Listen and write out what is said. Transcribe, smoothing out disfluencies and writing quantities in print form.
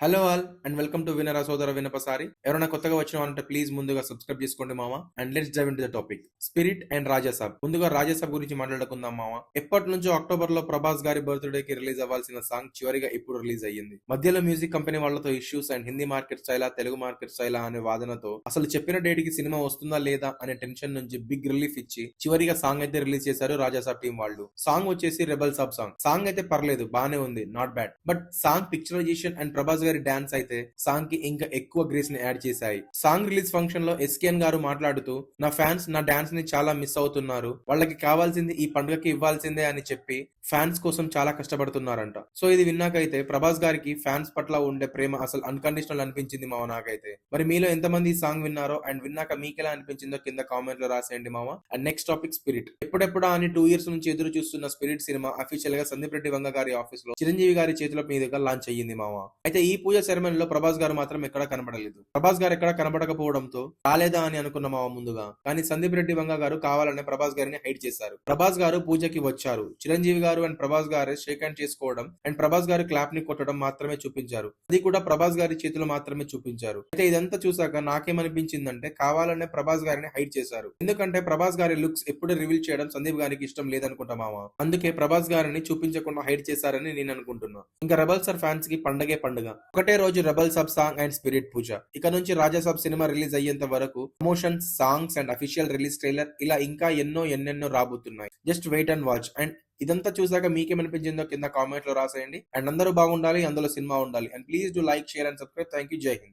Hello all and welcome to వినరా సోదర వినపసారి. ఎవరైనా కొత్తగా వచ్చిన వాళ్ళంటే ప్లీజ్ ముందుగా సబ్స్క్రైబ్ చేసుకోండి మామ. And let's dive into the topic spirit and Raja Saab. ముందుగా రాజాసాబ్ గురించి మాట్లాడుకుందాం మామ. ఎప్పటి నుంచో అక్టోబర్ లో ప్రభాస్ గారి బర్త్డే కి రిలీజ్ అవ్వాల్సిన సాంగ్ చివరిగా ఇప్పుడు రిలీజ్ అయ్యింది. మధ్యలో మ్యూజిక్ కంపెనీ వాళ్ళతో ఇష్యూస్ అండ్ హిందీ మార్కెట్ స్టైలా తెలుగు మార్కెట్ స్టైలా అనే వాదనతో అసలు చెప్పిన డేట్ కి సినిమా వస్తుందా లేదా అనే టెన్షన్ నుంచి బిగ్ రిలీఫ్ ఇచ్చి చివరిగా సాంగ్ అయితే రిలీజ్ చేశారు రాజాసాబ్ టీం వాళ్ళు. సాంగ్ వచ్చేసి రెబల్ సాబ్ సాంగ్. సాంగ్ అయితే పర్లేదు, బానే ఉంది, not bad. But song picturisation and Prabhas గారి డాన్స్ అయితే సాంగ్ కి ఇంకా ఎక్కువ గ్రేస్ ని యాడ్ చేశాయి. సాంగ్ రిలీజ్ ఫంక్షన్ లో ఎస్కేఎన్ గారు మాట్లాడుతూ నా ఫ్యాన్స్ నా డాన్స్ ని చాలా మిస్ అవుతున్నారు, వాళ్ళకి కావాల్సింది ఈ పండుగకి ఇవ్వాల్సిందే అని చెప్పి ఫ్యాన్స్ కోసం చాలా కష్టపడుతున్నారంట. సో ఇది విన్నాకైతే ప్రభాస్ గారికి ఫ్యాన్స్ పట్ల ఉండే ప్రేమ అసలు అన్కండిషనల్ అనిపించింది మామ నాకైతే. మరి మీలో ఎంతమంది ఈ సాంగ్ విన్నారో అండ్ విన్నాక మీకు ఎలా అనిపించిందో కింద కామెంట్ లో రాసేయండి మామ. And next topic spirit. ఎప్పుడెప్పుడా అని 2 years నుంచి ఎదురు చూస్తున్న స్పిరిట్ సినిమా అఫీషియల్ గా సందీప్ రెడ్డి వంగ గారి ఆఫీస్ లో చిరంజీవి గారి చేతుల మీదుగా లాంచ్ అయ్యింది మామ. అయితే ఈ పూజ సెరమనీలో ప్రభాస్ గారు మాత్రం ఎక్కడా కనబడలేదు. ప్రభాస్ గారు ఎక్కడా కనబడకపోవడంతో రాలేదా అని అనుకున్న మామ ముందుగా. కానీ సందీప్ రెడ్డి వంగ గారు కావాలనే ప్రభాస్ గారిని హైడ్ చేశారు. ప్రభాస్ గారు పూజకి వచ్చారు, చిరంజీవి గారు అండ్ ప్రభాస్ గారు షేక్ హ్యాండ్ చేసుకోవడం అండ్ ప్రభాస్ గారు క్లాప్ ని కొట్టడం మాత్రమే చూపించారు. అది కూడా ప్రభాస్ గారి చేతులు మాత్రమే చూపించారు. అయితే ఇదంతా చూసాక నాకేమనిపించిందంటే కావాలనే ప్రభాస్ గారిని హైడ్ చేశారు. ఎందుకంటే ప్రభాస్ గారి లుక్స్ ఎప్పుడు రివీల్ చేయడం సందీప్ గారికి ఇష్టం లేదనుకుంటా మామ. అందుకే ప్రభాస్ గారిని చూపించకుండా హైడ్ చేశారని నేను అనుకుంటున్నా. ఇంకా రెబల్ సార్ ఫ్యాన్స్ కి పండగే పండుగ. ఒకటే రోజు rebel Saab song and spirit పూజ. ఇక నుంచి రాజాసాబ్ సినిమా రిలీజ్ అయ్యేంత వరకు promotions, songs and official release trailer ఇలా ఇంకా ఎన్నెన్నో రాబోతున్నాయి. Just wait and watch. And ఇదంతా చూసాక మీకేమనిపించిందో కింద కామెంట్ లో రాసేయండి. అండ్ అందరూ బాగుండాలి, అందులో సినిమా ఉండాలి. And please do like, share and subscribe. Thank you. జై హింద్.